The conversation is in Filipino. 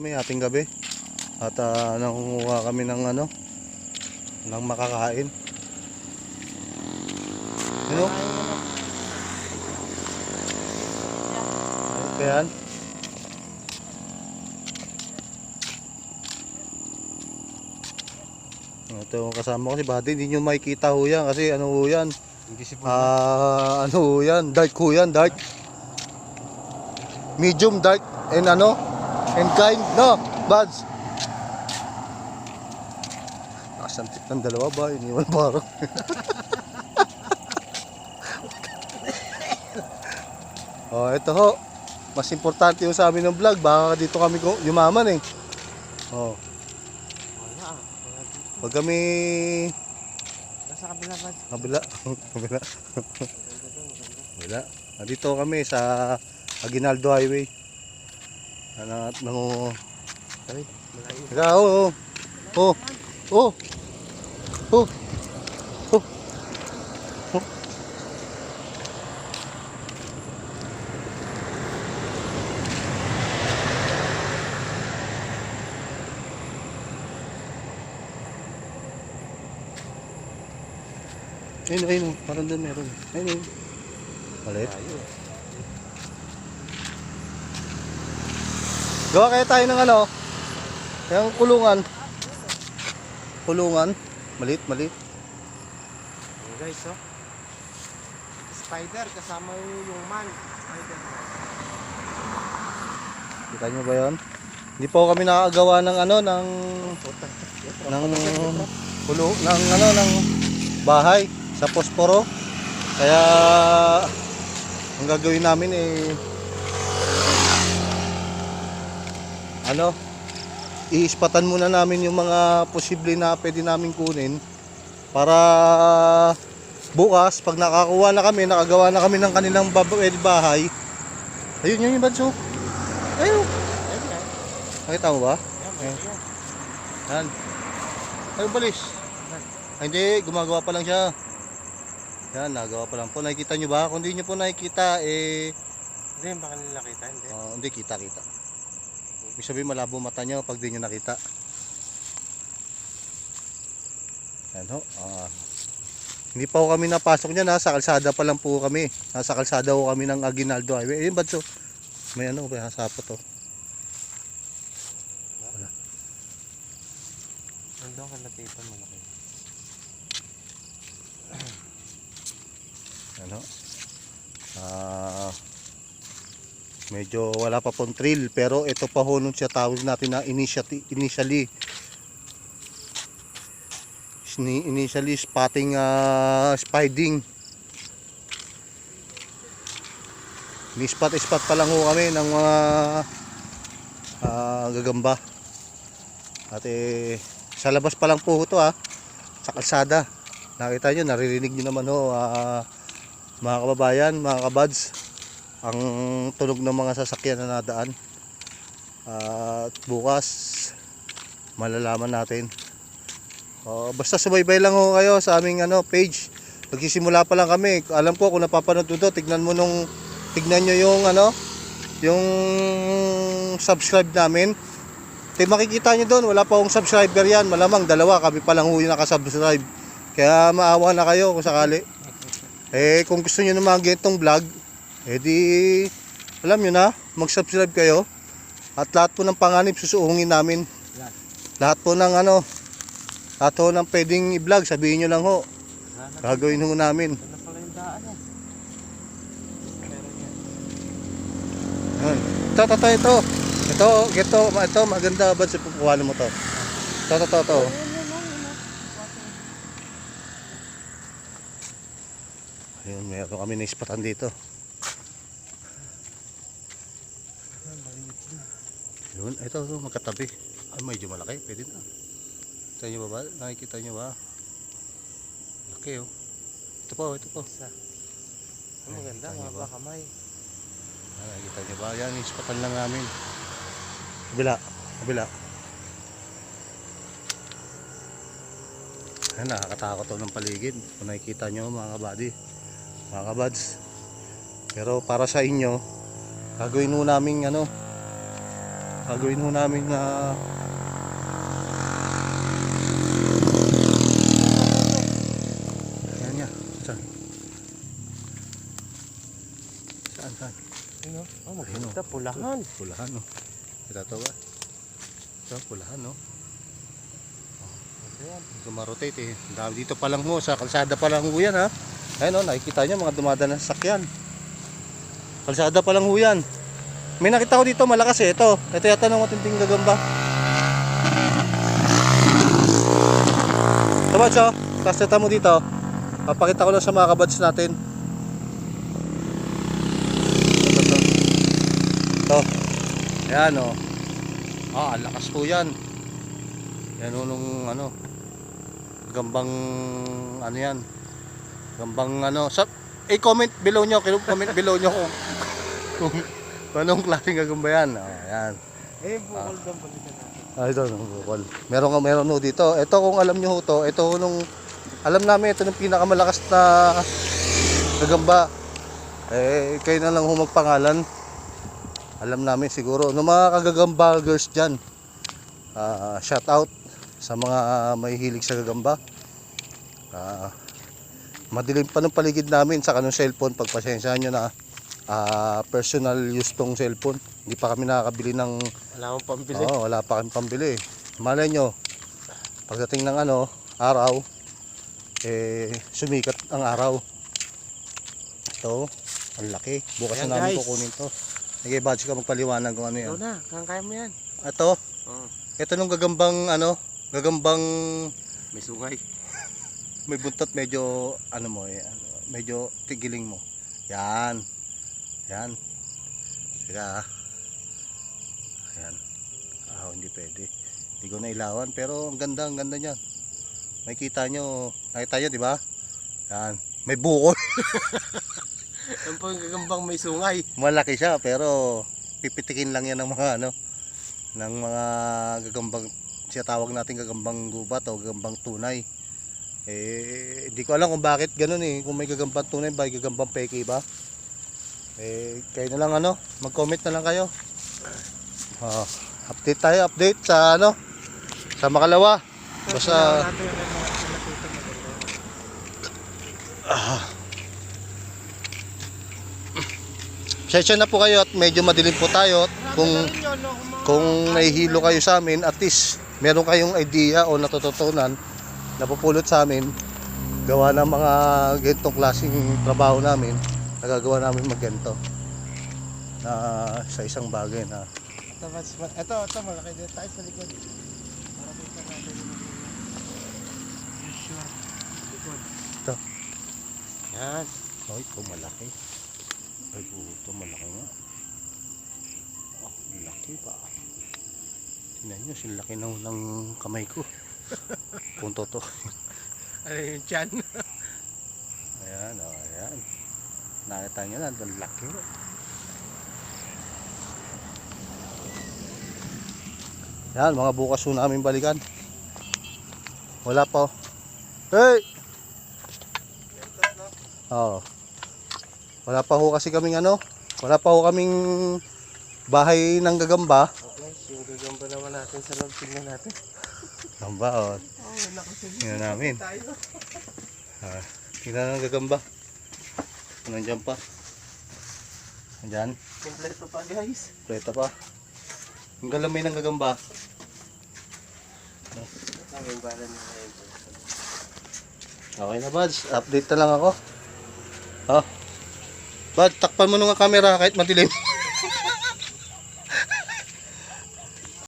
kami ating gabi at nangunguha kami ng ng makakain. Ano? Ayan. Ito yung kasama ko si Buddy, hindi nyo makikita ho yan kasi ano ho yan? Ano ho yan? Dark ho yan, dark. Medium, dark, and and kind, no? Buds. Nakasantik ng dalawa ba? Iniwan parang. Oh, ito ho. Mas importante yung sa amin ng vlog. Baka dito kami yumaman eh. Oh. Pag kami... Nasa kabila ba? Kabila. Kabila. Kabila. Dito kami sa Aguinaldo Highway. Ay. Ikaw, oh. Oh. Oh. Oh. Oh. Oh. Ayun, parang doon meron. Ayun. Malit. Gawa kaya tayo ng yung kulungan. Kulungan. Malit. Hey guys, oh. Spider, kasama yung man. Spider. Kita nyo ba yun? Hindi po kami nakagawa ng ng bahay sa posporo. Kaya ang gagawin namin iispatan muna namin yung mga posible na pwede namin kunin para bukas pag nakagawa na kami ng kanilang bahay. Ayun yung banso. Ayun. Nakita mo ba? Yan. Ayun balis. Hindi, gumagawa pa lang siya. Yan, nagawa pa lang po. Nakikita nyo ba? Kung hindi nyo po nakikita, Hindi, baka nila kita, hindi. Hindi, kita. Ibig sabihin, malabo mata nyo pag di nyo nakita. Yan ho. Hindi pa ho kami napasok dyan, nasa kalsada pa lang po kami. Nasa kalsada ho kami ng Aguinaldo Highway. Ayun, Badso. May may hasapot ho. Wala. Nandun ka latipan mo. Medyo wala pa pong trail pero ito pa ho nun siya tawag natin na initially spotting spiding. Ni-spot pa lang ho kami ng mga gagamba at sa labas pa lang po ito sa kalsada. Nakita nyo, naririnig nyo naman ho mga kababayan, mga kabads, ang tunog ng mga sasakyan na nadaan. At bukas malalaman natin. Basta subaybay lang ho kayo sa aming page. Magsisimula pa lang kami. Alam ko kung napapanood nyo to, tignan nyo yung subscribe namin. Makikita nyo doon, wala pa akong subscriber yan. Malamang dalawa, kami pa lang ho yung nakasubscribe. Kaya maawa na kayo kung sakali. Kung gusto nyo naman ganitong vlog, di alam nyo na, mag-subscribe kayo. At lahat po ng panganib susuungin namin. Lahat po ng pwedeng i-vlog, sabihin nyo lang ho. Gagawin ho namin. Ito, maganda ba sa pupuhanan mo to? Ito. Ayun, meron kami na-ispatan dito. Yun, ito magkatabi. Medyo malaki, pwede na. Kita nyo ba? Nakikita nyo ba? Laki oh. Ito po. Ang maganda, mga kamay. Nakikita nyo ba? Yan, ispatan lang namin. Kabila. Ayan, nakakatakot to ng paligid. Kung nakikita nyo mga kabady, mga kabads. Pero para sa inyo, gagawin mo namin Gagawin ho namin na yan niya. Saan? Saan? Ano? Oh, Ayun, maganda. Pulahan. Pulahan, no? Ito ba? Ito, pulahan, no? Ayan. Gumarotate eh. Dahil dito pa lang mo, sa kalsada pa lang ho yan, ha? Ayun, no? Nakikita nyo mga dumadaan ng sasakyan. Kalsada pa lang ho yan. May nakita ko dito malakas eh. Ito yata ng matinding gagamba. Ito ba, so? Kaseta mo dito. Papakita ko lang sa mga kabads natin. Ito. Ayan, oh. Ah, ang lakas po yan. Yan o nung ano. Gambang ano yan. Gambang ano. Comment below nyo. Comment below nyo kung anong klaseng gagamba yan. Ayan. Eh, bukol daw balikan natin. Ito nung bukol. Meron no dito. Ito kung alam nyo ho to. Ito nung alam namin ito nung pinakamalakas na gagamba. Eh kayo na lang ho magpangalan. Alam namin siguro no mga kagagamba girls dyan. Shout out sa mga may hilig sa gagamba. Madilim pa ng paligid namin sa kanong cellphone. Pagpasensyahan nyo na personal use tong cellphone. Hindi pa kami nakakabili ng Wala akong pambili. Oo, wala pa kami pambili. Malay nyo, pagdating ng araw, sumikat ang araw. Ito, ang laki. Bukas Ayan, na namin guys. kukunin to. Nag-i-badge ka magpaliwanag kung ano yan. Ikaw na, kaya mo yan. Ito, Oh, ito nung gagambang may sungay. may buntot medyo, medyo tigiling mo. Yan. Yan. Sika. Ayan. Hindi pwede. Hindi ko na ilawan pero ang ganda niyan. Nakita nyo, di ba? Yan. May bukol. Yan po yung gagambang may sungay. Malaki siya pero pipitikin lang yan ng mga ng mga gagambang siya tawag natin gagambang gubat o gagambang tunay. Hindi ko alam kung bakit ganoon eh. Kung may gagambang tunay ba, gagambang peke ba? Kayo na lang mag-comment na lang kayo. Update sa sa Makalawa. Basta session na po kayo at medyo madilim po tayo. Kung nahihilo kayo sa amin, at least meron kayong idea o natututunan napupulot sa amin gawa ng mga ganitong klaseng trabaho namin. Nagagawa namin magganito na sa isang bagay na Ito, malaki din tayo sa likod. Para kita natin yung sure. Likod. Ito. Yan. ito malaki. Ay puto, malaki nga. Laki pa. Tingnan nyo, sinlaki ng kamay ko. Punto to. Ano yung tiyan? Ayan, ayan. Nakita nyo na, ang laki. Yan, mga bukas po namin balikan. Wala pa. Hey! Oo. Wala pa ho kasi kaming wala pa ho kaming bahay ng gagamba. Okay, yung gagamba naman natin sa loob. Tingnan natin. Gagamba, oh. Tingnan namin. Tingnan ng gagamba. Nandiyan pa. Nandiyan. Kompleto pa guys. Kompleto pa. Ang galamay ng gagamba. Ang balan na ngayon. Okay na, Bads. Update na lang ako. Bad, takpan mo nung camera kahit madilim.